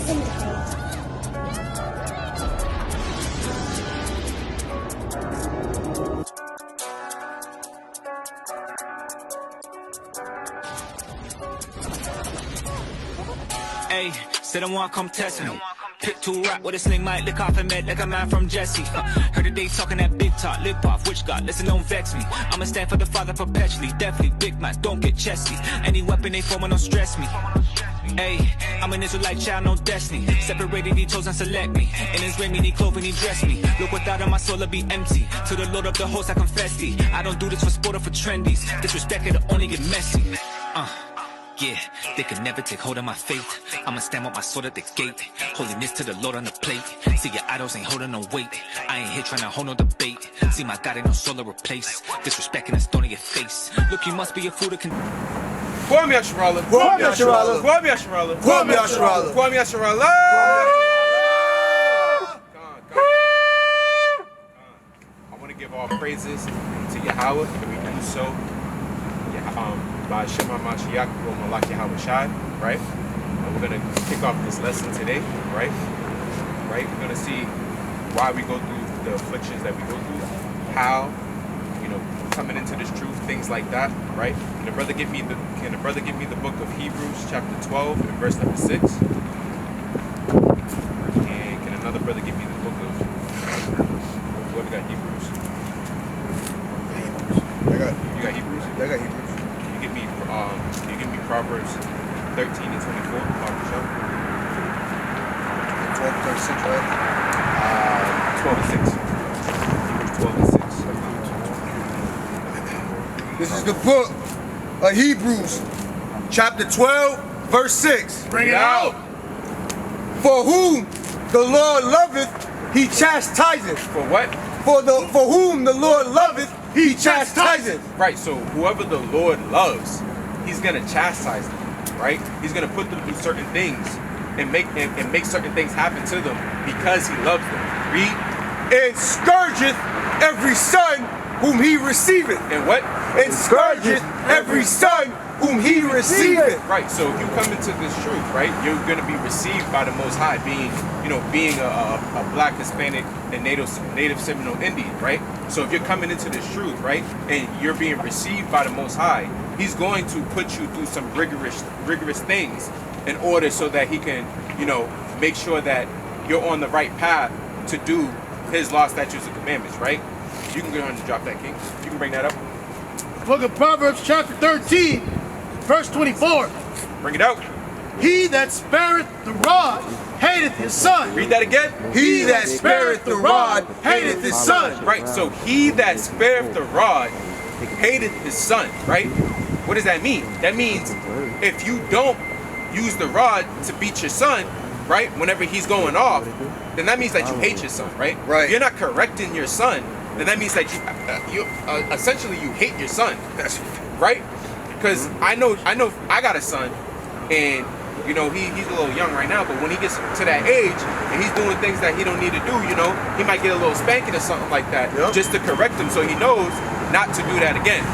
Hey, said I want come test me. Pick two rock with a sling, might lick off and met like a man from Jesse. Heard that they talking that big talk, lip off, which God, listen, don't vex me. I'ma stand for the Father perpetually, definitely big man, don't get chesty. Any weapon they forming don't stress me. Hey, I'm an Israelite child, no destiny. Separated, he chose and select me. In his rain, he clothed and he dressed me. Look, without him, my soul will be empty. To the Lord of the host, I confess thee. I don't do this for sport or for trendies. Disrespect it'll only get messy. Yeah, they can never take hold of my faith. I'ma stand with my sword at the gate. Holiness to the Lord on the plate. See, your idols ain't holding no weight. I ain't here trying to hold no debate. See, my God ain't no soul to replace. Disrespecting a stone in your face. Look, you must be a fool to Kwame Asharala. Kwame Asharala. Kwame Asharala. Kwame Asharala. Kwame Asharala. I want to give all praises to Yahweh, and we do so by Shema Mashiach or Malak Yahweh Shai, right? And we're going to kick off this lesson today, right? We're going to see why we go through the afflictions that we go through, how, coming into this truth, things like that, right? Can the brother give me the book of Hebrews chapter 12 and verse number 6? And can another brother give me the book of whoever got Hebrews? You got Hebrews? Yeah, I got Hebrews. Can you give me Proverbs 13 and 24? 12 and 36, right? 12 and 6. Hebrews 12 and 6. This is the book of Hebrews, chapter 12, verse 6. Bring it out. For whom the Lord loveth, he chastiseth. For what? For whom the Lord loveth, he chastiseth. Right, so whoever the Lord loves, he's going to chastise them, right? He's going to put them through certain things and make certain things happen to them because he loves them. Read. And scourgeth every son whom he receiveth. And what? And scourgeth every son whom he receiveth. Right, so if you come into this truth, right, you're going to be received by the Most High, being a black, Hispanic, and native Seminole Indian, right? So if you're coming into this truth, right, and you're being received by the Most High, he's going to put you through some rigorous things in order so that he can, make sure that you're on the right path to do his law, statutes, and commandments, right? You can go ahead and drop that, King. You can bring that up. Book of Proverbs chapter 13, verse 24. Bring it out. He that spareth the rod hateth his son. Read that again. He that spareth the rod hateth his son. Right, so he that spareth the rod hateth his son, right? What does that mean? That means if you don't use the rod to beat your son, right, whenever he's going off, then that means that you hate your son, right? Right. If you're not correcting your son, then that means that you essentially you hate your son, right? Because I know I got a son, and he's a little young right now, but when he gets to that age and he's doing things that he don't need to do, he might get a little spanking or something like that, just to correct him so he knows not to do that again.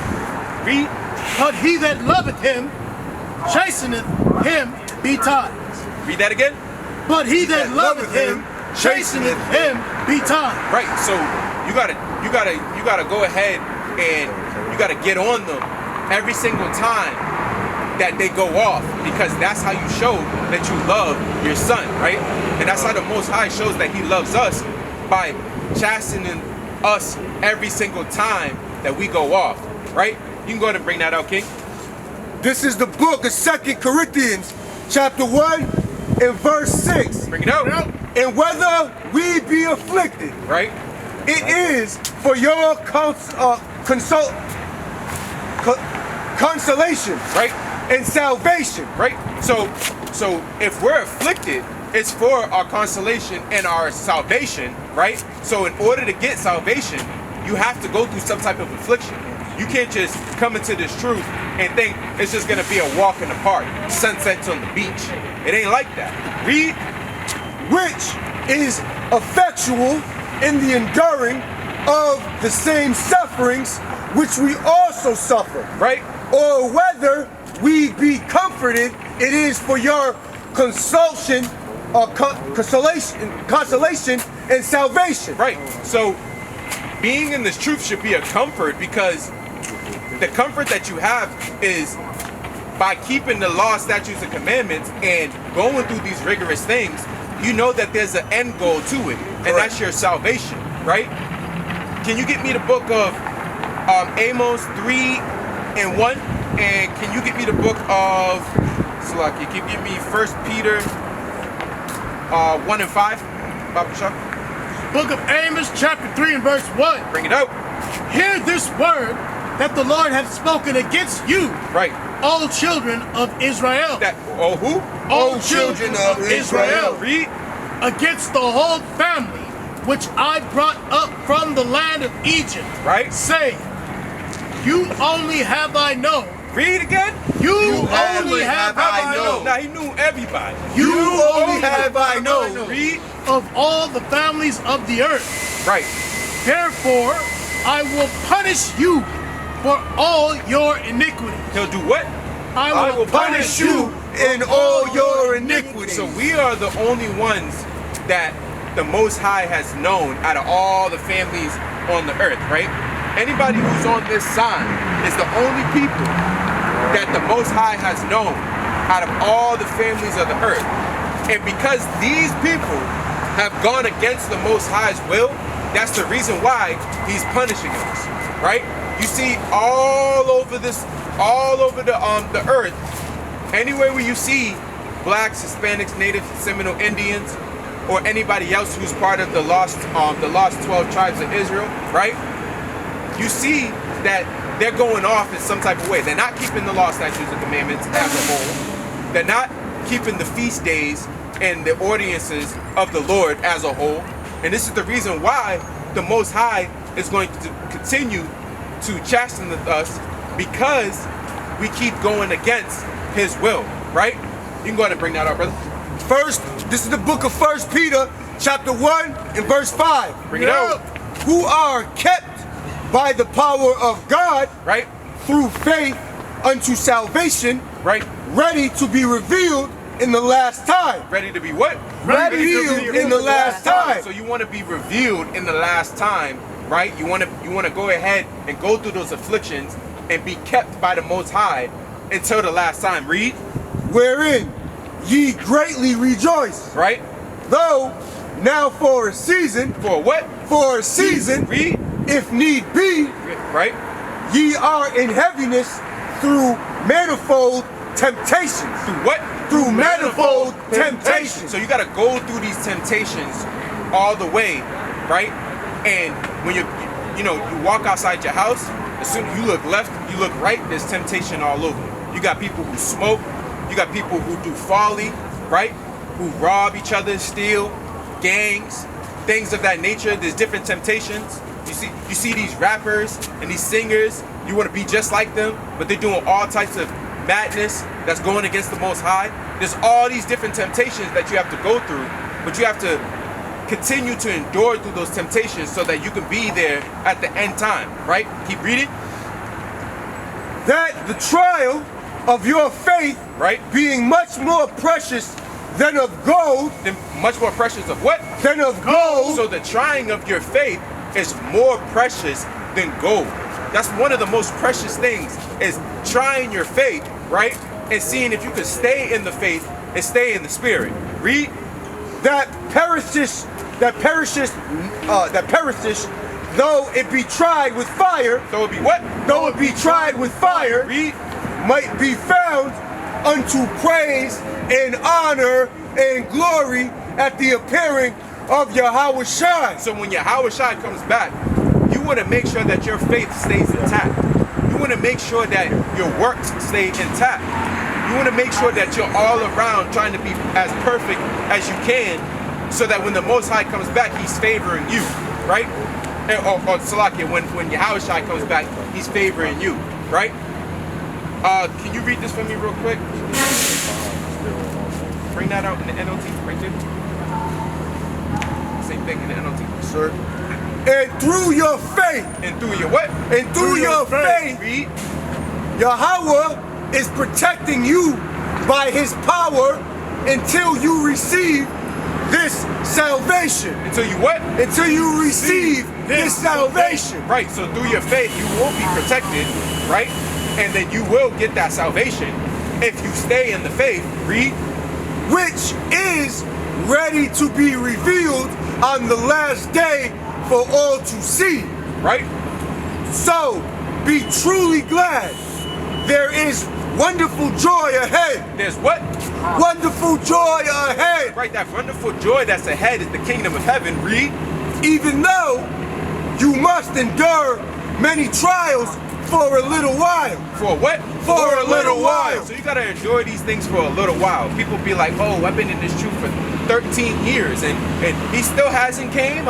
Read. But he that loveth him chasteneth him betimes. Read that again. But he that loveth him chasteneth him betimes. Right. So you gotta go ahead and you gotta get on them every single time that they go off, because that's how you show that you love your son, right? And that's how the Most High shows that he loves us, by chastening us every single time that we go off, right? You can go ahead and bring that out, King. This is the book of 2 Corinthians, chapter 1 and verse 6. Bring it out. And whether we be afflicted, right? It is for your consolation, right? And salvation, right? So if we're afflicted, it's for our consolation and our salvation, right? So in order to get salvation, you have to go through some type of affliction. You can't just come into this truth and think it's just gonna be a walk in the park, sunsets on the beach. It ain't like that. Read. Which is effectual in the enduring of the same sufferings which we also suffer. Right? Or whether we be comforted, it is for your consolation consolation and salvation. Right. So being in this truth should be a comfort, because the comfort that you have is by keeping the law, statutes, and commandments and going through these rigorous things. You know that there's an end goal to it, and that's your salvation, right? Can you get me the book of Amos 3:1? And can you get me the book of Salaki? Can you give me 1 Peter 1:5? Baba Shah? Book of Amos, chapter 3 and verse 1. Bring it out. Hear this word that the Lord hath spoken against you, Right. all children of Israel. That who? All children of Israel. Read. Against the whole family which I brought up from the land of Egypt. Right. Say, you only have I known. Read again. You only have I known. Now he knew everybody. You only have I known. Read. Of all the families of the earth. Right. Therefore, I will punish you for all your iniquities. He'll do what? I will Punish you in all your iniquities. So we are the only ones that the Most High has known out of all the families on the earth, right? Anybody who's on this sign is the only people that the Most High has known out of all the families of the earth. And because these people have gone against the Most High's will, that's the reason why he's punishing us, right? You see all over the earth, anywhere where you see blacks, Hispanics, Natives, Seminole Indians, or anybody else who's part of the lost 12 tribes of Israel, right? You see that they're going off in some type of way. They're not keeping the law, statutes, and commandments as a whole. They're not keeping the feast days and the ordinances of the Lord as a whole. And this is the reason why the Most High is going to continue to chasten us, because we keep going against his will, right? You can go ahead and bring that up, brother. This is the book of 1 Peter, chapter 1 and verse 5. Bring it out. Who are kept by the power of God, Right? through faith unto salvation, Right? ready to be revealed in the last time. Ready to be what? Revealed in the last time. So you want to be revealed in the last time, right? You want to go ahead and go through those afflictions and be kept by the Most High until the last time. Read. Wherein ye greatly rejoice, Right? though now for a season, For what? for a season, Read. if need be, Right? ye are in heaviness through manifold temptations. Through what? Through manifold temptations. So you got to go through these temptations all the way, right? And when you walk outside your house, as soon as you look left, you look right, there's temptation all over. You got people who smoke, you got people who do folly, right? Who rob each other, steal, gangs, things of that nature. There's different temptations. You see these rappers and these singers, you want to be just like them, but they're doing all types of madness that's going against the Most High. There's all these different temptations that you have to go through, but you have to continue to endure through those temptations so that you can be there at the end time, right? Keep reading. That the trial of your faith, Right. being much more precious than of gold, Then much more precious of what? than of gold, So the trying of your faith is more precious than gold. That's one of the most precious things, is trying your faith, right? And seeing if you can stay in the faith and stay in the spirit. Read. that perishes, though it be tried with fire, So it be what? though it be tried with fire, Read. might be found unto praise and honor and glory at the appearing of Yahweh Shai. So when Yahweh Shai comes back, you want to make sure that your faith stays intact. You want to make sure that your works stay intact. You want to make sure that you're all around trying to be as perfect as you can, so that when the Most High comes back, he's favoring you, right? Or Salakia, when Yahweh Shai comes back, he's favoring you, right? Can you read this for me real quick? Bring that out in the NLT right there. Same thing in the NLT. Sir. And through your faith, And through your what? and through your faith, Read. Yahweh is protecting you by his power until you receive this salvation. Until you what? Until you receive this salvation. Right, so through your faith, you will be protected, right? And then you will get that salvation if you stay in the faith. Read. Which is ready to be revealed on the last day for all to see. Right? So, be truly glad. There is wonderful joy ahead. There's what? Wonderful joy ahead. Right, that wonderful joy that's ahead is the kingdom of heaven. Read. Even though you must endure many trials for a little while. For what? For a little while. So you gotta endure these things for a little while. People be like, oh, I've been in this truth for 13 years and he still hasn't came.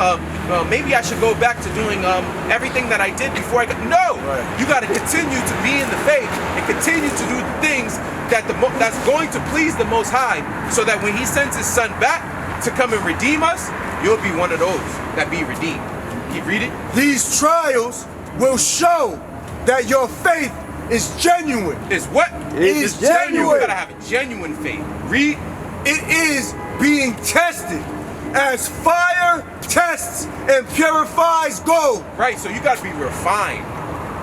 Maybe I should go back to doing everything that I did before I got. No! Right. You gotta continue to be in the faith and continue to do things that's going to please the Most High, so that when he sends his son back to come and redeem us, you'll be one of those that be redeemed. Keep reading. These trials will show that your faith is genuine. Is what? Is genuine. You gotta have a genuine faith. Read. It is being tested as fire tests and purifies gold. Right, so you gotta be refined.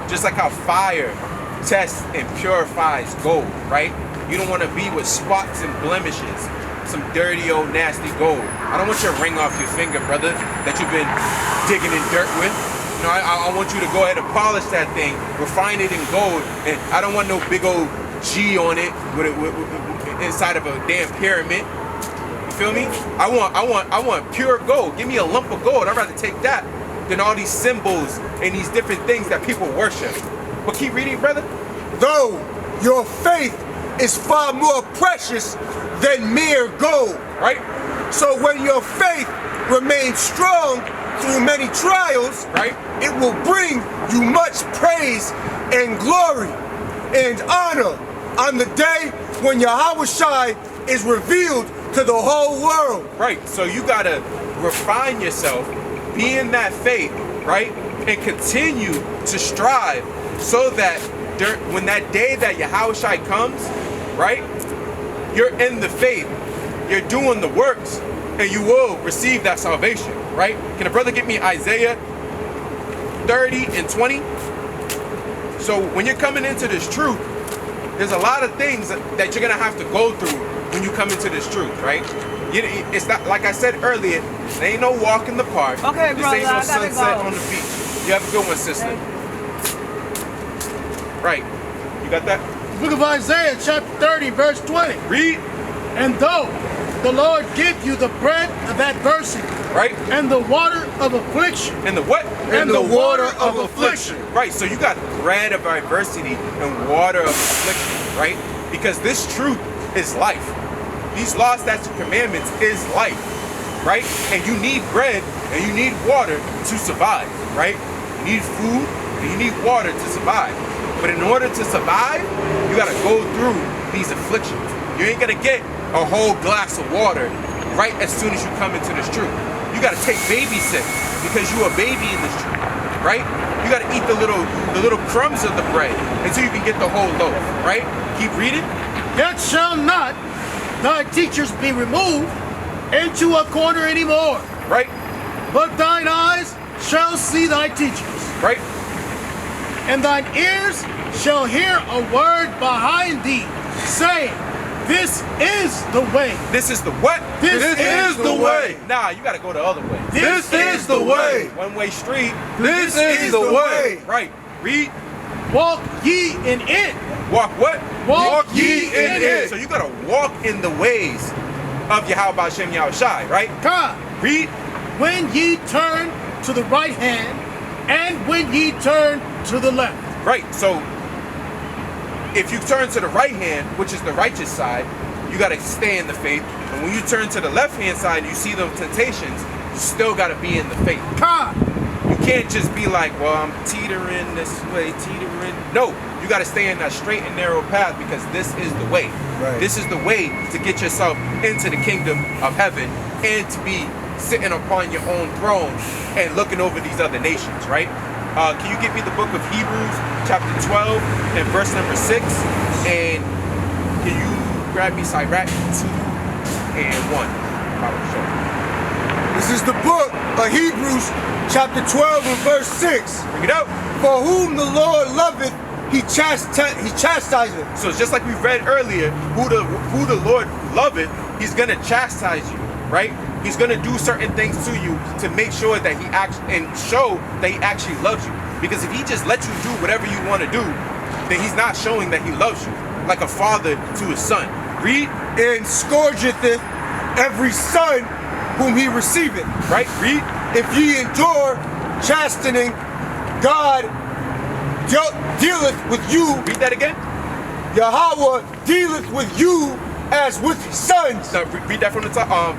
Just like how fire tests and purifies gold, right? You don't wanna be with spots and blemishes, some dirty old nasty gold. I don't want your ring off your finger, brother, that you've been digging in dirt with. You know, I want you to go ahead and polish that thing, refine it in gold, and I don't want no big old G on it with inside of a damn pyramid. You feel me? I want pure gold. Give me a lump of gold. I'd rather take that than all these symbols and these different things that people worship. But keep reading, brother. Though your faith is far more precious than mere gold. Right? So when your faith remains strong through many trials, right, it will bring you much praise and glory and honor on the day when Yahushua is revealed to the whole world. Right, so you gotta refine yourself, be in that faith, right, and continue to strive so that when that day that Yahushua comes, right, you're in the faith, you're doing the works, and you will receive that salvation, right? Can a brother get me Isaiah 30 and 20? So when you're coming into this truth, there's a lot of things that you're gonna have to go through when you come into this truth, right? It's not, like I said earlier, there ain't no walk in the park. Okay, this brother, ain't no I gotta sunset go. on the beach. You have a good one, sister. Right, you got that? Book of Isaiah, chapter 30, verse 20. Read. And though the Lord give you the bread of adversity, right, and the water of affliction, and the what? And the water of affliction. Right, so you got bread of adversity and water of affliction, right? Because this truth is life. These laws, statutes, and commandments is life, right? And you need bread and you need water to survive, right? You need food and you need water to survive. But in order to survive, you gotta go through these afflictions. You ain't gonna get a whole glass of water right as soon as you come into this truth. You gotta take baby sips because you a baby in this truth, right? You gotta eat the little crumbs of the bread until you can get the whole loaf, right? Keep reading. yet shall not thy teachers be removed into a corner anymore. Right? But thine eyes shall see thy teachers, Right? and thine ears shall hear a word behind thee, saying, this is the way. This is the what? This is the way. Nah, you gotta go the other way. This is the way. One-way street. This is the way. Right. Read. Walk ye in it. Walk what? Walk ye in it. So you gotta walk in the ways of Yahweh Shem Yahushai, right? God, Read. when ye turn to the right hand, and when ye turn to the left. Right. So if you turn to the right hand, which is the righteous side, you gotta stay in the faith. And when you turn to the left hand side and you see those temptations, you still gotta be in the faith. God, You can't just be like, well, I'm teetering this way, teetering. No, you got to stay in that straight and narrow path because this is the way. Right. This is the way to get yourself into the kingdom of heaven and to be sitting upon your own throne and looking over these other nations, right? Can you give me the book of Hebrews, chapter 12 and verse number 6? And can you grab me Sirach 2 and 1? This is the book of Hebrews, chapter 12 and verse 6. Bring it out. For whom the Lord loveth, he chastiseth. So it's just like we read earlier, who the Lord loveth, he's gonna chastise you, right? He's gonna do certain things to you to make sure that he and show that he actually loves you. Because if he just lets you do whatever you want to do, then he's not showing that he loves you, like a father to his son. Read. And scourgeth every son whom he receiveth. Right? Read. If ye endure chastening, God dealeth with you. Read that again. Yahweh dealeth with you as with sons. No, read that from the top.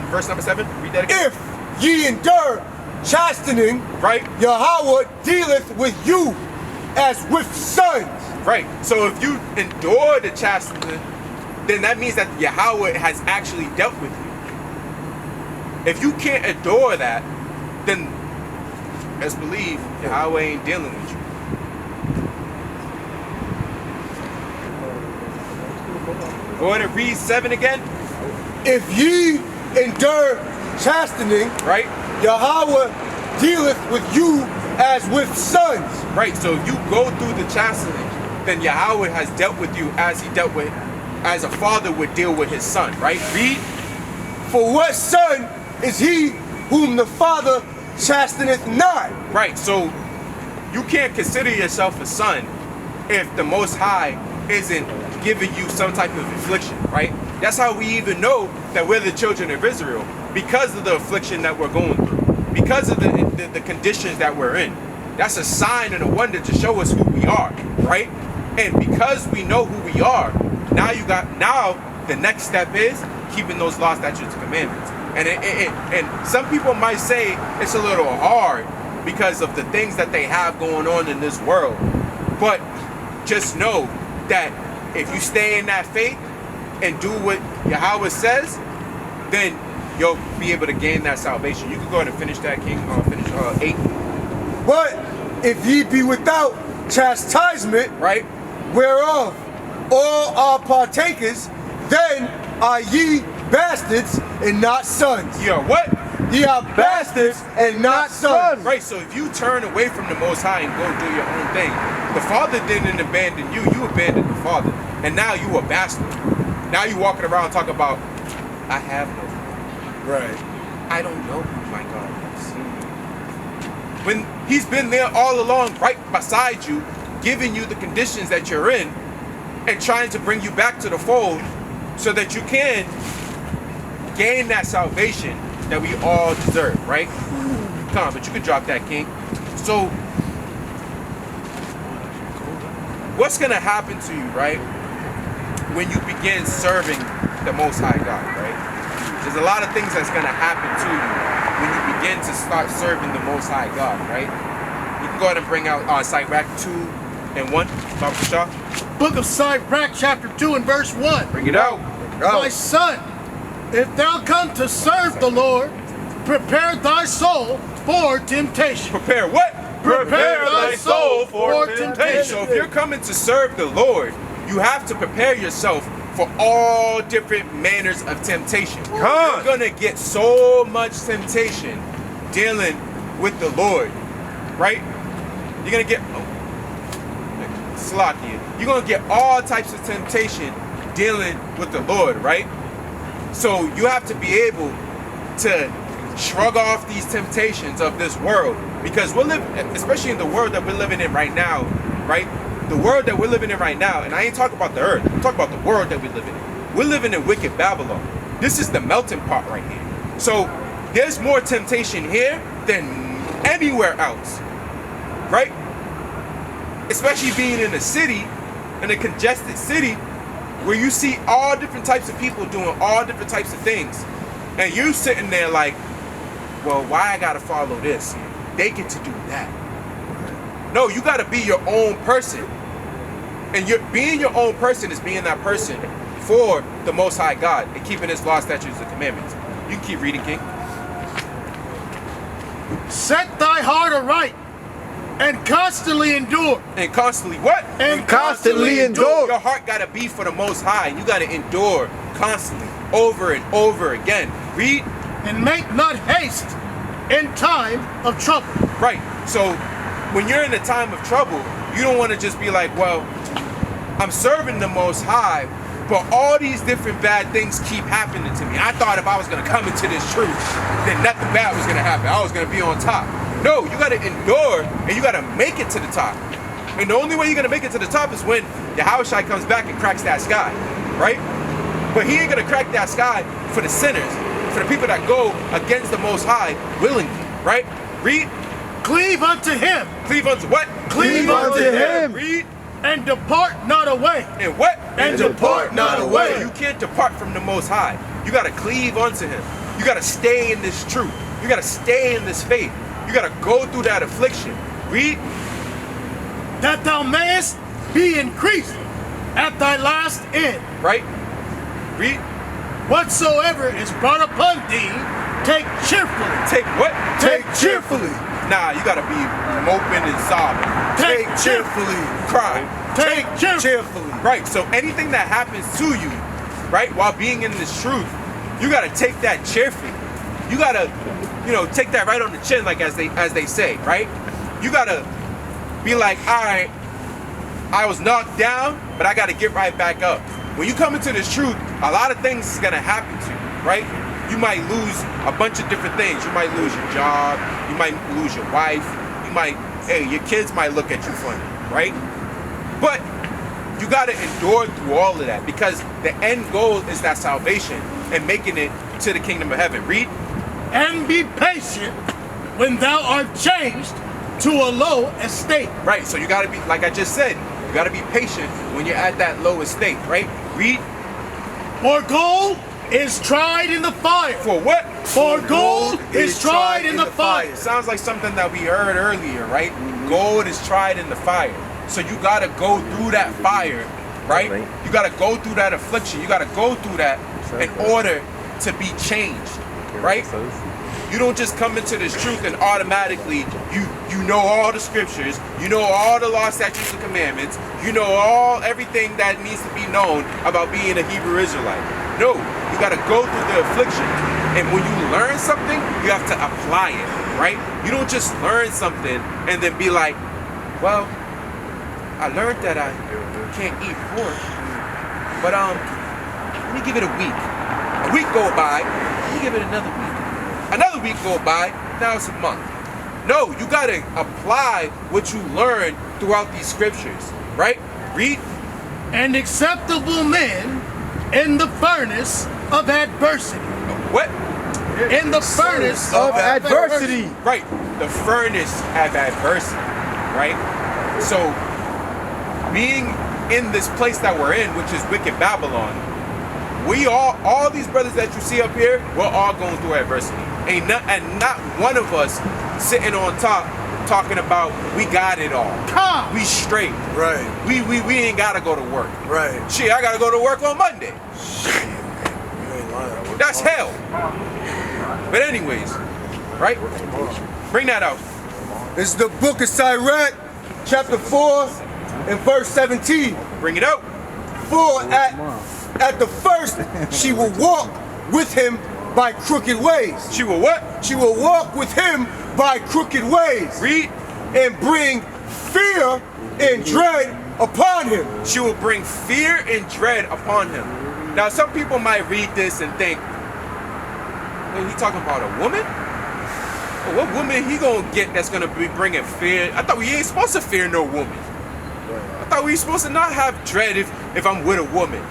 Verse number 7. Read that again. If ye endure chastening, right, Yahweh dealeth with you as with sons. Right. So if you endure the chastening, then that means that Yahweh has actually dealt with you. If you can't endure that, then let's believe Yahweh ain't dealing with you. Go ahead and read 7 again. If ye endure chastening, right, Yahweh dealeth with you as with sons. Right, so if you go through the chastening, then Yahweh has dealt with you as he dealt with, as a father would deal with his son, right? Read. For what son is he whom the father chasteneth not? Right, so you can't consider yourself a son if the Most High isn't giving you some type of affliction, right? That's how we even know that we're the children of Israel, because of the affliction that we're going through, because of the conditions that we're in. That's a sign and a wonder to show us who we are, right? And because we know who we are, now the next step is keeping those laws, statutes, and commandments. And some people might say it's a little hard because of the things that they have going on in this world. But just know that if you stay in that faith and do what Yahweh says, then you'll be able to gain that salvation. You can go ahead and finish that, King. Finish 8. But if ye be without chastisement, right, whereof all are partakers, then are ye bastards and not sons. Ye are what? Ye are bastards and not sons. Right, so if you turn away from the Most High and go do your own thing, the Father didn't abandon you, you abandoned the Father. And now you a bastard. Now you walking around talking about, I have no God. Right. I don't know who my God is. When he's been there all along, right beside you, giving you the conditions that you're in, and trying to bring you back to the fold so that you can gain that salvation that we all deserve, right? Come on, but you can drop that, King. So, what's going to happen to you, right, when you begin serving the Most High God, right? There's a lot of things that's going to happen to you when you begin to start serving the Most High God, right? You can go ahead and bring out Sirach 2 and 1, Baba Shah. Book of Sirach, chapter 2 and verse 1. Bring it out. My son, if thou come to serve the Lord, prepare thy soul for temptation. Prepare what? Prepare thy soul for temptation. So if you're coming to serve the Lord, you have to prepare yourself for all different manners of temptation. You're gonna get so much temptation dealing with the Lord, right? You're gonna get you're gonna get all types of temptation dealing with the Lord, right? So you have to be able to shrug off these temptations of this world, because we're living, especially in the world that we're living in right now, right? The world that we're living in right now, and I ain't talking about the earth, I'm talking about the world that we live in. We're living in wicked Babylon. This is the melting pot right here. So there's more temptation here than anywhere else, right? Especially being in a city, in a congested city, where you see all different types of people doing all different types of things. And you sitting there like, well, why I gotta follow this? They get to do that. No, you gotta be your own person. And being your own person is being that person for the Most High God and keeping His law, statutes, and commandments. You can keep reading, King. Set thy heart aright, And constantly endure. And constantly what? And constantly endure. Your heart gotta be for the Most High. You gotta endure constantly, over and over again. Read. And make not haste in time of trouble. Right. So when you're in a time of trouble, you don't want to just be like, well, I'm serving the Most High, but all these different bad things keep happening to me. I thought if I was going to come into this truth, then nothing bad was going to happen. I was going to be on top. No, you got to endure and you got to make it to the top. And the only way you're going to make it to the top is when Yahushua comes back and cracks that sky, right? But he ain't going to crack that sky for the sinners, for the people that go against the Most High willingly, right? Read. Cleave unto him. Cleave unto what? Cleave unto him. Read. And depart not away. And what? And depart not away. You can't depart from the Most High. You got to cleave unto him. You got to stay in this truth. You got to stay in this faith. You got to go through that affliction. Read. That thou mayest be increased at thy last end. Right? Read. Whatsoever is brought upon thee, take cheerfully. Take what? Take cheerfully. Nah, you got to be moping and sobbing. Take cheerfully. Cry. Take cheerfully. Right, so anything that happens to you, right, while being in this truth, you gotta take that cheerfully. You gotta, take that right on the chin, like as they say, right? You gotta be like, all right, I was knocked down, but I gotta get right back up. When you come into this truth, a lot of things is gonna happen to you, right? You might lose a bunch of different things. You might lose your job. You might lose your wife. Your kids might look at you funny, right? But you got to endure through all of that because the end goal is that salvation and making it to the kingdom of heaven. Read. And be patient when thou art changed to a low estate. Right, so you got to be, like I just said, you got to be patient when you're at that low estate, right? Read. For gold is tried in the fire. For what? For gold is tried in the fire. Sounds like something that we heard earlier, right? Gold is tried in the fire. So you got to go through that fire, right? You got to go through that affliction. You got to go through that in order to be changed, right? You don't just come into this truth and automatically you know all the scriptures, you know all the law, statutes, and commandments, you know everything that needs to be known about being a Hebrew Israelite. No, you got to go through the affliction. And when you learn something, you have to apply it, right? You don't just learn something and then be like, well, I learned that I can't eat pork, but let me give it a week. A week go by, let me give it another week. Another week go by, now it's a month. No, you gotta apply what you learn throughout these scriptures, right? Read. And acceptable men in the furnace of adversity. What? In the furnace of adversity. Right, the furnace of adversity, right? So, being in this place that we're in, which is wicked Babylon, we all these brothers that you see up here, we're all going through adversity. And not one of us sitting on top talking about we got it all. We straight. Right. We ain't gotta go to work. Right. Shit, I gotta go to work on Monday. Shit, man. You ain't lying. That's hell. But anyways, right? Bring that out. This is the book of Sirach, chapter 4 and verse 17. Bring it out. For at the first she will walk with him by crooked ways. She will what? She will walk with him by crooked ways. Read. And bring fear and dread upon him. She will bring fear and dread upon him. Now, some people might read this and think, well, he talking about a woman? Well, what woman he gonna get that's gonna be bringing fear? I thought we ain't supposed to fear no woman. I thought we were supposed to not have dread if I'm with a woman.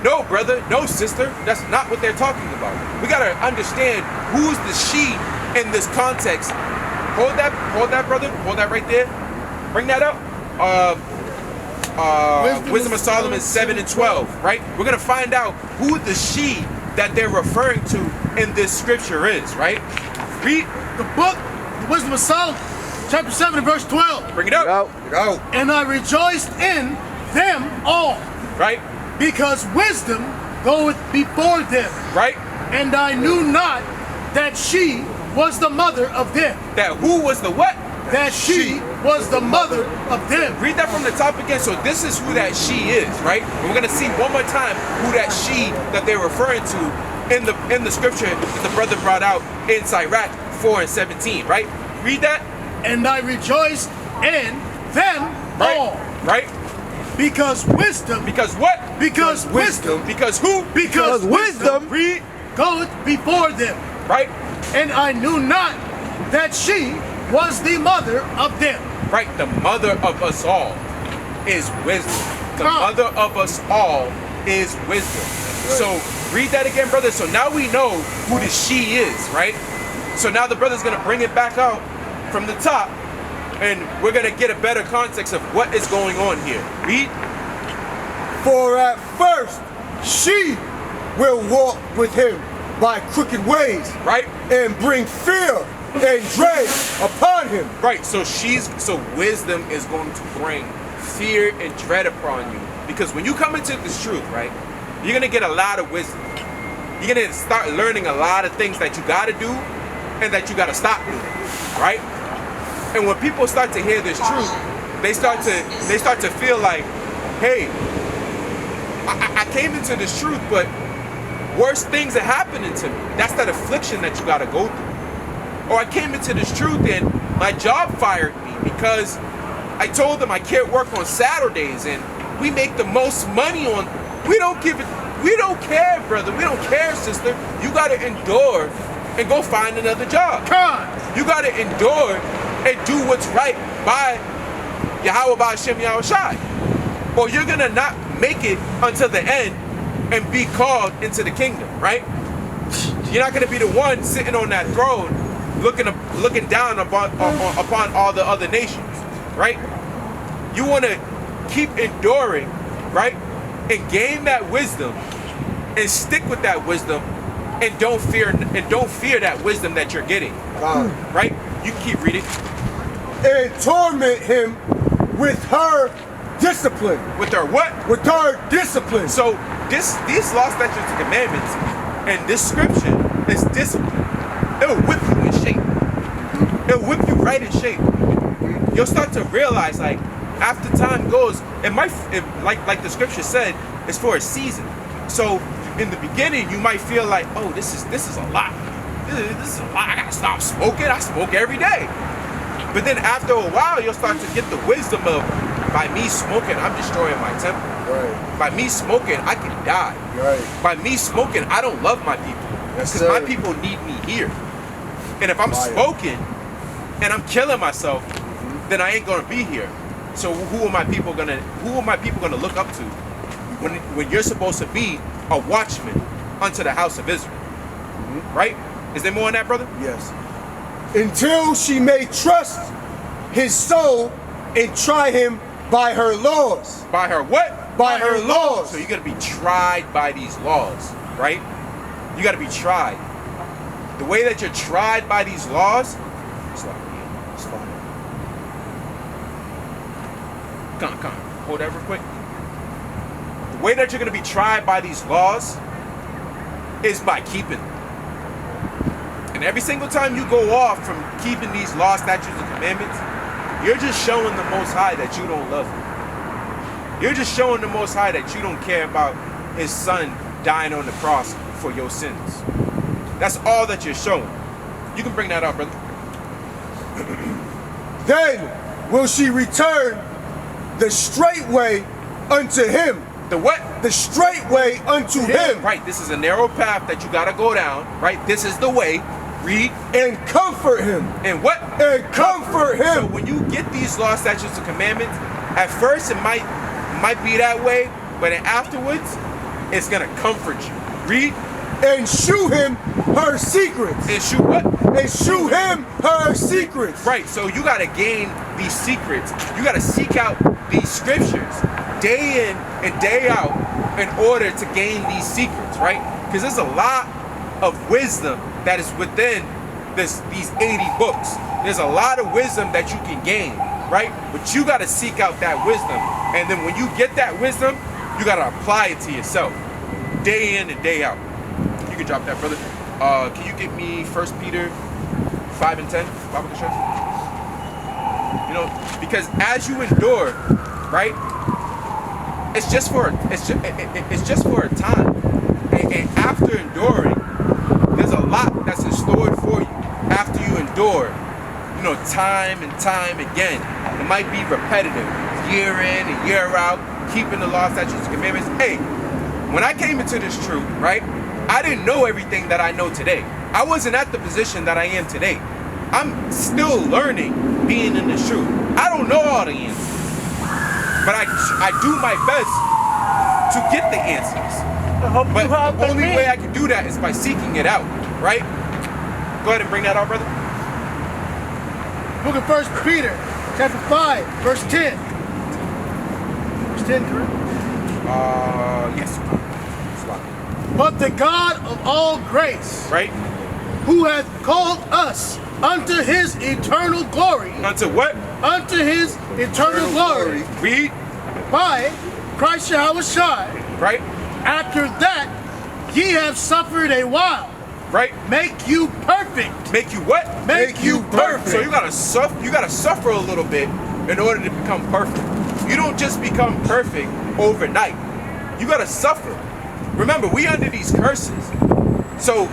No, brother, no, sister, that's not what they're talking about. We gotta understand who's the she in this context. Hold that, brother, hold that right there. Bring that up. Wisdom of Solomon 7 and 12, right? We're gonna find out who the she that they're referring to in this scripture is, right? Read the book, the Wisdom of Solomon, chapter 7 and verse 12. Bring it up. Go. And I rejoiced in them all. Right? Because wisdom goeth before them. Right? And I knew not that she was the mother of them. That who was the what? that she was the mother of them. Read that from the top again. So this is who that she is, right? And we're gonna see one more time who that she that they're referring to in the scripture that the brother brought out in Sirach 4:17, right? Read that. And I rejoiced in them all. Right? Because wisdom. Because what? Because wisdom. Because who? Because wisdom Read. goeth before them. Right? And I knew not that she was the mother of them. Right? The mother of us all is wisdom. The mother of us all is wisdom. So read that again, brother. So now we know who the she is, right? So now the brother's gonna bring it back out from the top, and we're gonna get a better context of what is going on here. Read. For at first she will walk with him by crooked ways, Right? and bring fear and dread upon him. Right. So wisdom is going to bring fear and dread upon you, because when you come into this truth, right, you're gonna get a lot of wisdom. You're gonna start learning a lot of things that you gotta do and that you gotta stop doing, right? And when people start to hear this truth, they start to feel like, hey, I came into this truth, but worse things are happening to me. That's that affliction that you gotta go through. Or I came into this truth and my job fired me because I told them I can't work on Saturdays, and we make the most money on. We don't care, brother. We don't care, sister. You gotta endure and go find another job. You gotta endure and do what's right by Yahweh Ba'Shem Yahushai, or you're gonna not make it until the end and be called into the kingdom, right? You're not gonna be the one sitting on that throne looking down upon all the other nations, right? You want to keep enduring, right, and gain that wisdom and stick with that wisdom, and don't fear that wisdom that you're getting, right? You keep reading. And torment him with her discipline. With her what? With her discipline. So these law, statutes, and commandments and this scripture is discipline. It'll whip you in shape. It'll whip you right in shape. You'll start to realize, like, after time goes, like the scripture said, it's for a season. So in the beginning, you might feel like, oh, this is a lot. This is a lot. I gotta stop smoking. I smoke every day. But then after a while, you'll start to get the wisdom of, by me smoking, I'm destroying my temple. Right. By me smoking, I can die. Right. By me smoking, I don't love my people. Yes, because my people need me here. And if I'm smoking and I'm killing myself, then I ain't gonna be here. So who are my people gonna look up to when you're supposed to be a watchman unto the house of Israel? Right? Is there more on that, brother? Yes. Until she may trust his soul and try him by her laws. By her what? By her laws. So you're gonna be tried by these laws, right? You gotta be tried. The way that you're tried by these laws, it's like, it's fine. Come on. Hold that real quick. The way that you're gonna be tried by these laws is by keeping them. And every single time you go off from keeping these laws, statutes, and commandments, you're just showing the Most High that you don't love him. You're just showing the Most High that you don't care about his son dying on the cross for your sins. That's all that you're showing. You can bring that up, brother. Then will she return the straight way unto him. The what? The straight way unto him. Right, this is a narrow path that you gotta go down, right? This is the way. Read. And comfort him. And what? And comfort him. So when you get these law, statutes, and commandments, at first it might be that way, but then afterwards, it's gonna comfort you. Read. And shew him her secrets. And shew what? And shew him her secrets. Right, so you gotta gain these secrets. You gotta seek out these scriptures day in and day out in order to gain these secrets, right? Because there's a lot of wisdom that is within these 80 books. There's a lot of wisdom that you can gain, right? But you gotta seek out that wisdom. And then when you get that wisdom, you gotta apply it to yourself, day in and day out. You can drop that, brother. Can you get me 1 Peter 5 and 10? Bible construction. You know, because as you endure, right? It's just for a time. And after enduring, there's a lot that's in store for you. After you endure, you know, time and time again. It might be repetitive, year in and year out, keeping the law, statutes, and commandments. Hey, when I came into this truth, right, I didn't know everything that I know today. I wasn't at the position that I am today. I'm still learning being in this truth. I don't know all the answers, but I do my best to get the answers. But the only way I can do that is by seeking it out, right? Go ahead and bring that out, brother. Book of 1 Peter, chapter 5, verse 10. Verse 10, correct? Yes. But the God of all grace, Right? who hath called us unto his eternal glory, Unto what? unto his eternal glory, Read. by Christ Yahushua, Right? after that ye have suffered a while, Right? make you perfect. Make you what? Make you perfect. So you gotta suffer. You gotta suffer a little bit in order to become perfect. You don't just become perfect overnight. You gotta suffer. Remember, we under these curses. So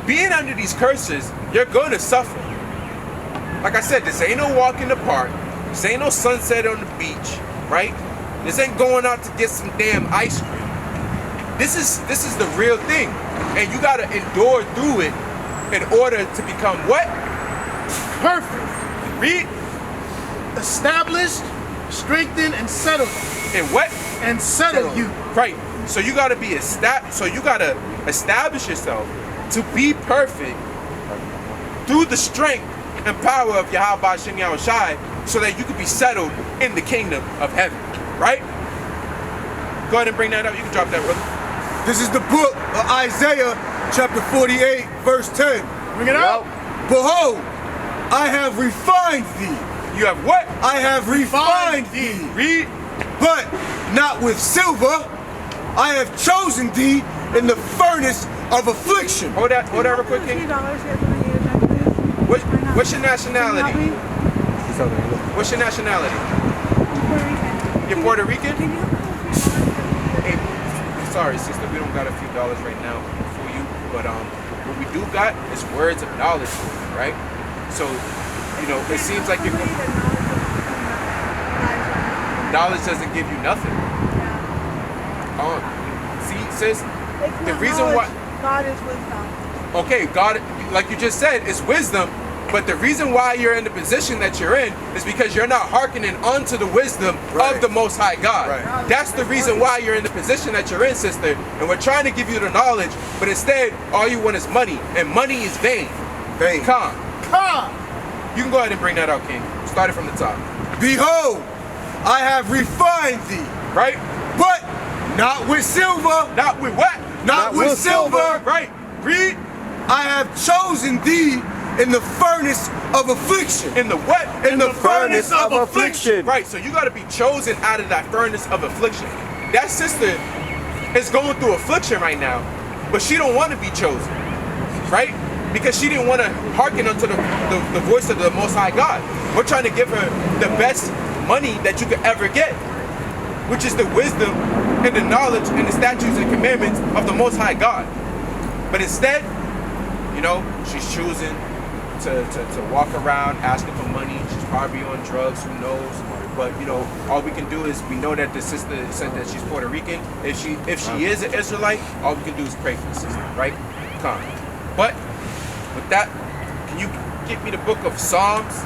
being under these curses, you're gonna suffer. Like I said, this ain't no walk in the park. This ain't no sunset on the beach, right? This ain't going out to get some damn ice cream. This is the real thing. And you gotta endure through it in order to become what? Perfect. Read. Established, strengthened, and settled. And what? And settle you. Right. So you gotta be so you gotta establish yourself to be perfect through the strength and power of Yahweh Shem Yahushai, so that you can be settled in the kingdom of heaven. Right? Go ahead and bring that up. You can drop that, brother. This is the book of Isaiah, chapter 48, verse 10. Bring it out. Behold, I have refined thee. You have what? I have refined thee. Read. But not with silver. I have chosen thee in the furnace of affliction. Hold that real quick, King. What's your nationality? What's your nationality? You're Puerto Rican? Hey, sorry, sister, we don't got a few dollars right now for you, but what we do got is words of knowledge, right? So, you know, it seems like you're knowledge doesn't give you nothing. See, sis, the reason why God is wisdom. Okay, God, like you just said, is wisdom. But the reason why you're in the position that you're in is because you're not hearkening unto the wisdom of the Most High God. Right. That's the reason why you're in the position that you're in, sister. And we're trying to give you the knowledge, but instead, all you want is money. And money is vain. Vain. Come. Come. You can go ahead and bring that out, King. Start it from the top. Behold, I have refined thee. Right? But not with silver. Not with what? Not with silver. Right. Read. I have chosen thee in the furnace of affliction. In the what? In the furnace of affliction. Right, so you got to be chosen out of that furnace of affliction. That sister is going through affliction right now, but she don't want to be chosen, right? Because she didn't want to hearken unto the voice of the Most High God. We're trying to give her the best money that you could ever get, which is the wisdom and the knowledge and the statutes and commandments of the Most High God. But instead, you know, she's choosing to walk around asking for money. She's probably on drugs, who knows? But you know, all we can do is, we know that the sister said that she's Puerto Rican. If she is an Israelite, all we can do is pray for the sister, right? Come. But with that, can you get me the book of Psalms,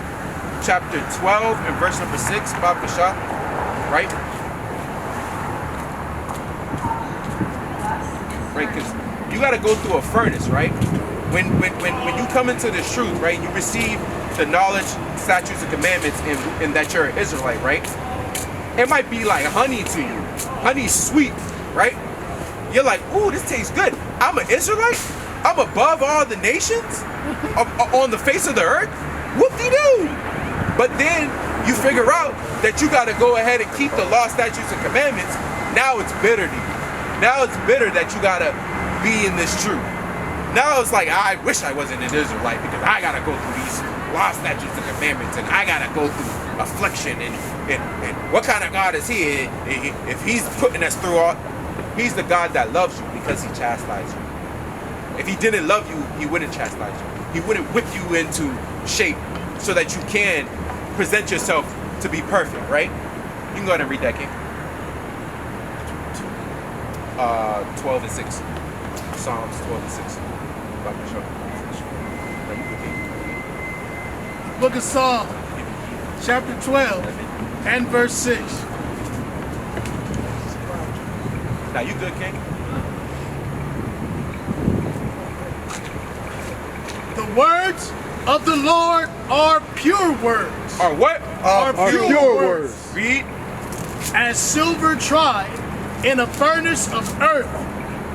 chapter 12 and verse number 6, Bob Kasha, right? Right, because you got to go through a furnace, right? When you come into this truth, right, you receive the knowledge, statutes, and commandments, and that you're an Israelite, right? It might be like honey to you. Honey's sweet, right? You're like, ooh, this tastes good. I'm an Israelite? I'm above all the nations on the face of the earth? Whoop-de-doo! But then you figure out that you got to go ahead and keep the law, statutes, and commandments. Now it's bitter to you. Now it's bitter that you got to be in this truth. Now it's like, I wish I wasn't an Israelite because I got to go through these law, statutes, and commandments, and I got to go through affliction and what kind of God is he? If he's putting us through all, he's the God that loves you because he chastised you. If he didn't love you, he wouldn't chastise you. He wouldn't whip you into shape so that you can present yourself to be perfect, right? You can go ahead and read that, King. 12 and 6. Psalms 12 and 6. About to show. Book of Psalms, chapter 12 and verse 6. Now you good, King? The words of the Lord are pure words. Are what? Are pure words. Read. As silver tried in a furnace of earth,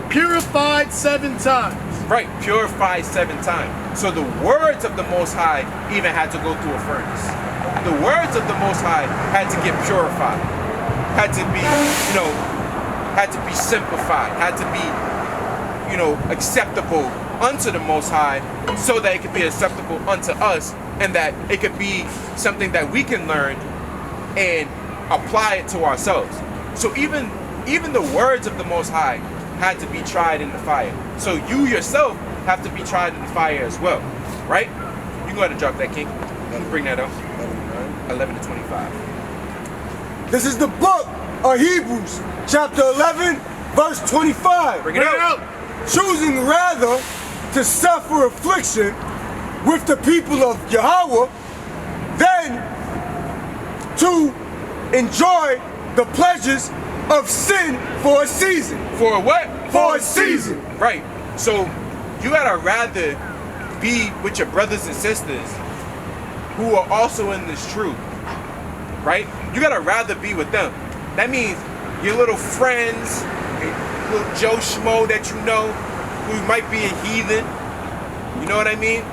purified 7 times. Right, purified 7 times. So the words of the Most High even had to go through a furnace. The words of the Most High had to get purified, had to be, had to be simplified, had to be, acceptable unto the Most High, so that it could be acceptable unto us, and that it could be something that we can learn and apply it to ourselves. So even the words of the Most High had to be tried in the fire. So you yourself have to be tried in the fire as well, right? You can go ahead and drop that, King. You can bring that up. 11 to 25. This is the book of Hebrews, chapter 11, verse 25. Bring it out. Choosing rather to suffer affliction with the people of Yahweh than to enjoy the pleasures of sin for a season. For a what? For a season. Right. So you gotta rather be with your brothers and sisters who are also in this truth, right? You gotta rather be with them. That means your little friends, your little Joe Schmo that you know, who might be a heathen. You know what I mean?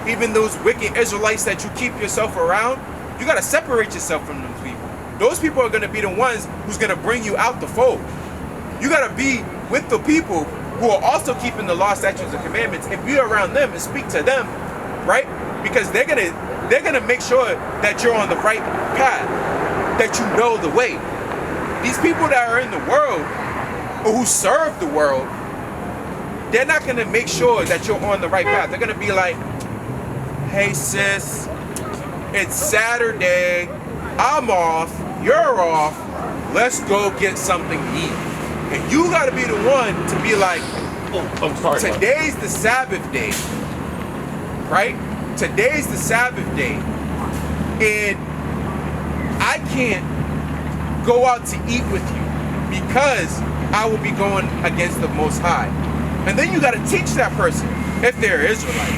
Even those wicked Israelites that you keep yourself around, you gotta separate yourself from those people. Those people are gonna be the ones who's gonna bring you out the fold. You gotta be with the people who are also keeping the law, statutes, and commandments, and be around them and speak to them, right? Because they're gonna make sure that you're on the right path, that you know the way. These people that are in the world, or who serve the world, they're not gonna make sure that you're on the right path. They're gonna be like, hey sis, it's Saturday, I'm off, you're off, let's go get something to eat. And you gotta be the one to be like, today's the Sabbath day, right? Today's the Sabbath day, and I can't go out to eat with you because I will be going against the Most High. And then you gotta teach that person, if they're Israelite,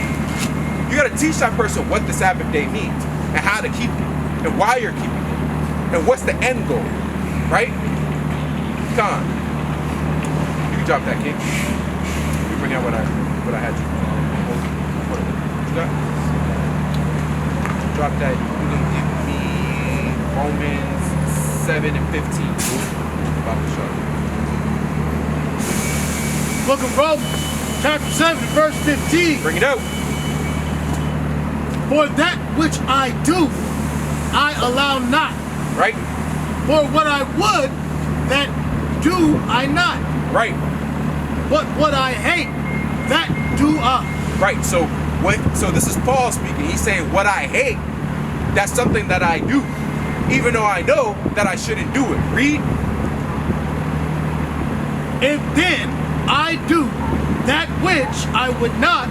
you gotta teach that person what the Sabbath day means, and how to keep it, and why you're keeping it, and what's the end goal, right? Come on. You can drop that, King. You bring out what I had you. What you got? Drop that. You're gonna give me Romans 7 and 15. About to show. Book of Romans, chapter 7, verse 15. Bring it out. For that which I do, I allow not. Right? For what I would, that do I not. Right. But what I hate, that do I. Right. So this is Paul speaking. He's saying what I hate, that's something that I do, even though I know that I shouldn't do it. Read. If then I do that which I would not,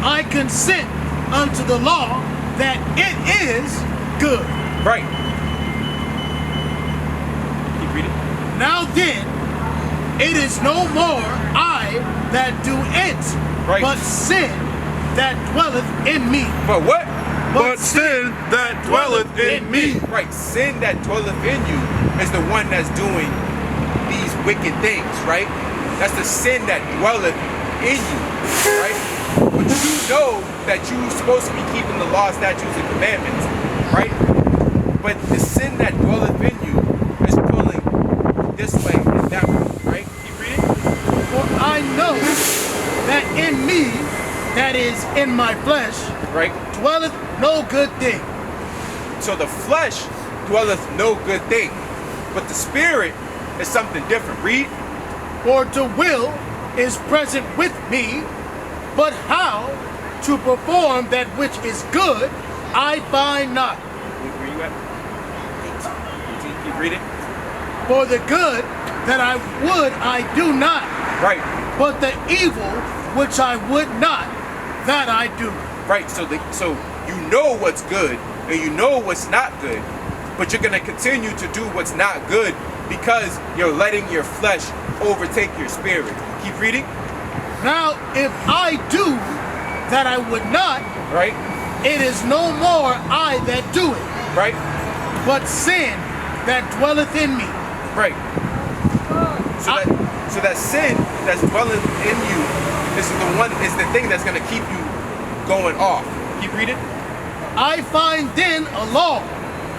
I consent unto the law that it is good. Right. Keep reading. Now then, it is no more I that do it, Right. but sin that dwelleth in me. But what? But sin that dwelleth in me. Right. Sin that dwelleth in you is the one that's doing these wicked things, right? That's the sin that dwelleth in you, right? But you know that you're supposed to be keeping the law, statutes, and commandments, right? But the sin that dwelleth in you is pulling this way and that way, right? Keep reading. For I know that in me, that is in my flesh, Right? dwelleth no good thing. So the flesh dwelleth no good thing, but the spirit is something different. Read. For to will is present with me, but how to perform that which is good I find not. Where you at? 18. Keep reading. For the good that I would I do not, Right. but the evil which I would not, that I do. Right. So you know what's good and you know what's not good, but you're gonna continue to do what's not good because you're letting your flesh overtake your spirit. Keep reading. Now if I do that I would not, Right. it is no more I that do it, Right. but sin that dwelleth in me. Right. So that sin that's dwelling in you is the thing that's gonna keep you going off. Keep reading. I find then a law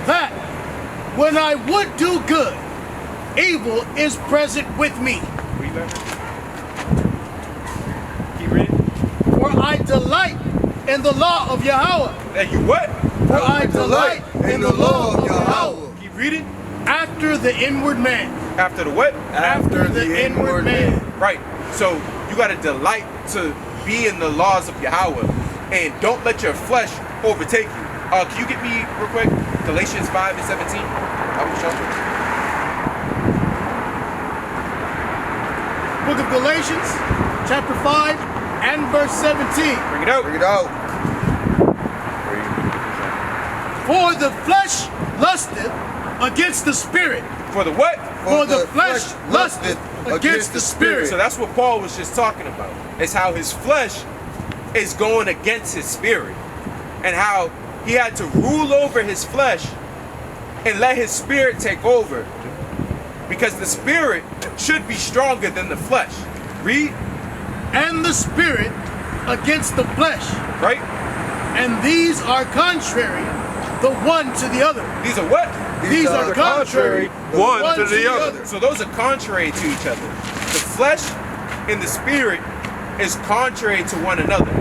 that when I would do good, evil is present with me. Read that. Keep reading. For I delight in the law of Yahweh. And you what? For I delight in the law of Yahweh. Keep reading. After the inward man. After the what? After the inward man. Right. So you got to delight to be in the laws of Yahweh, and don't let your flesh overtake you. Can you get me real quick Galatians 5:17? I will show you. Book of Galatians, chapter 5 and verse 17. Bring it out. Bring it out. For the flesh lusteth against the spirit. For the what? For the flesh lusteth against the spirit. So that's what Paul was just talking about. It's how his flesh is going against his spirit, and how he had to rule over his flesh and let his spirit take over, because the spirit should be stronger than the flesh. Read. And the spirit against the flesh. Right. And these are contrary the one to the other. These are what? These are contrary one to the other. So those are contrary to each other. The flesh and the spirit is contrary to one another.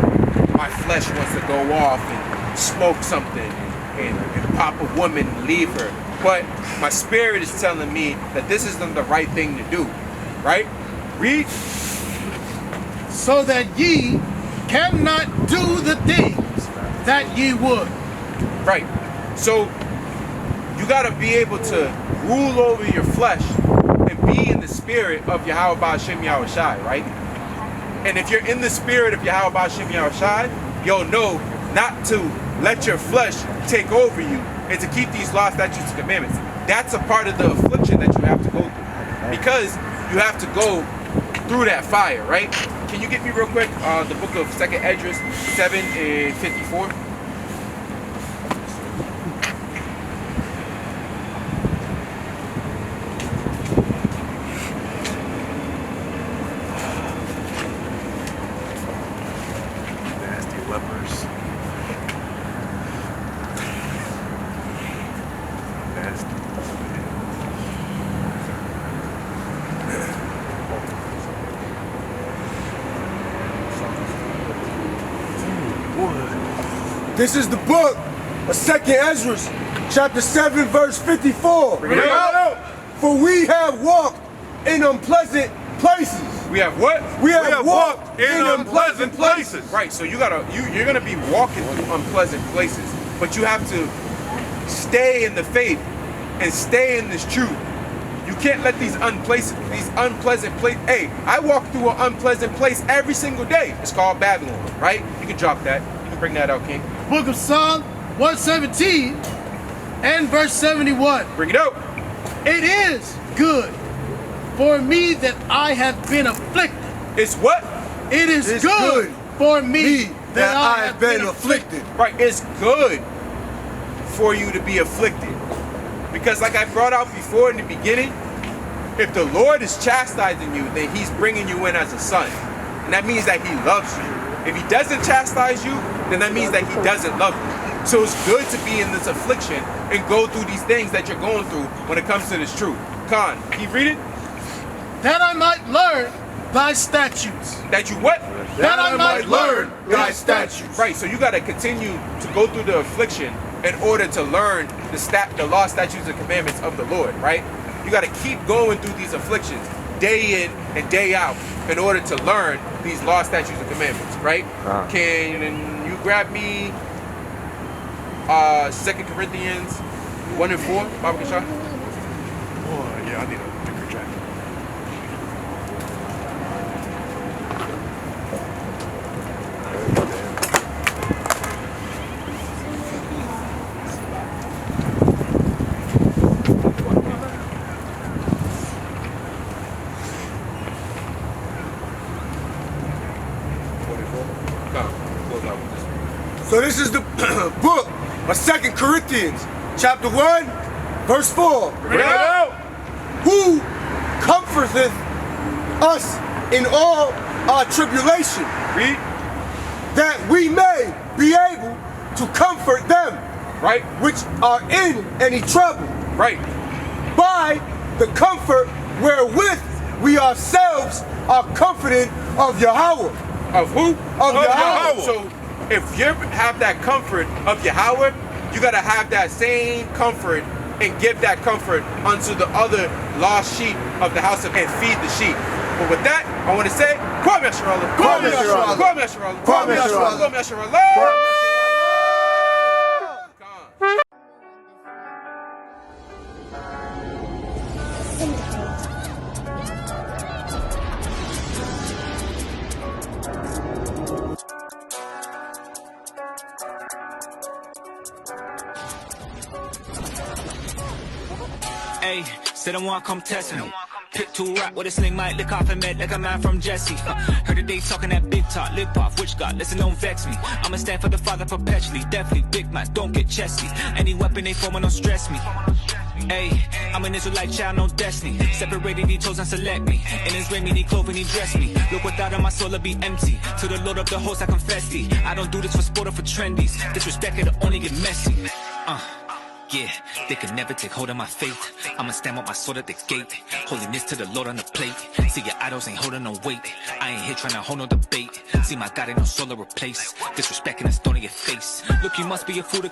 My flesh wants to go off and smoke something and pop a woman and leave her. But my spirit is telling me that this isn't the right thing to do. Right? Read. So that ye cannot do the things that ye would. Right. So you got to be able to rule over your flesh and be in the spirit of Yahweh Ba'ashem Yahweh Shai, right? And if you're in the spirit of Yahweh Ba'ashem Yahweh Shai, you'll know not to let your flesh take over you and to keep these laws, statutes, and commandments. That's a part of the affliction that you have to go through, because you have to go through that fire, right? Can you get me real quick the book of 2nd Esdras 7:54? This is the book of 2nd Esdras, chapter 7, verse 54. Bring it out. For we have walked in unpleasant places. We have what? We have walked in unpleasant places. Right, so you're gonna be walking through unpleasant places, but you have to stay in the faith and stay in this truth. You can't let these unpleasant places. Hey, I walk through an unpleasant place every single day. It's called Babylon, right? You can drop that. You can bring that out, King. Book of Psalm 117 and verse 71. Bring it out. It is good for me that I have been afflicted. It's what? It is It's good for me that I have been afflicted. Right, it's good for you to be afflicted. Because like I brought out before in the beginning, if the Lord is chastising you, then he's bringing you in as a son. And that means that he loves you. If he doesn't chastise you, then that means that he doesn't love you. So it's good to be in this affliction and go through these things that you're going through when it comes to this truth. Khan, keep reading. That I might learn thy statutes. That you what? That I might learn thy statutes. Right, so you got to continue to go through the affliction in order to learn the law, statutes, and commandments of the Lord, right? You got to keep going through these afflictions day in and day out in order to learn these law, statutes, and commandments, right? Can you grab me 2 Corinthians 1 and 4, Baba Kishar? Oh, yeah, I need a bigger jacket. So this is the book of 2 Corinthians, chapter 1, verse 4. Bring it out. Who comforteth us in all our tribulation, Read. that we may be able to comfort them, Right. which are in any trouble, Right. by the comfort wherewith we ourselves are comforted of Yahweh. Of who? Of Yahweh. So if you have that comfort of Yahweh, you got to have that same comfort and give that comfort unto the other lost sheep of the house and feed the sheep. But with that, I want to say, Kwame Yasharallah. Kwame Yasharallah. Kwame Yasharallah. Kwame Yasharallah. Kwame Yasharallah. Hey, said I want come test me. Pick two rock with a sling, might lick off and met like a man from Jesse. Heard that they talking that big talk, lip off, which God, listen, don't vex me. I'ma stand for the Father perpetually, definitely big man, don't get chesty. Any weapon they forming don't stress me. Hey, I'm an Israelite child, no destiny. Separated, he chose and select me. In his raiment, he clothed and he dressed me. Look, without him, my soul will be empty. To the Lord of the hosts, I confess thee. I don't do this for sport or for trendies. Disrespect it'll only get messy. Yeah, they could never take hold of my faith. I'ma stand with my sword at the gate. Holiness to the Lord on the plate. See, your idols ain't holding no weight. I ain't here trying to hold no debate. See, my God ain't no soul to replace. Disrespecting a stone in your face. Look, you must be a fool to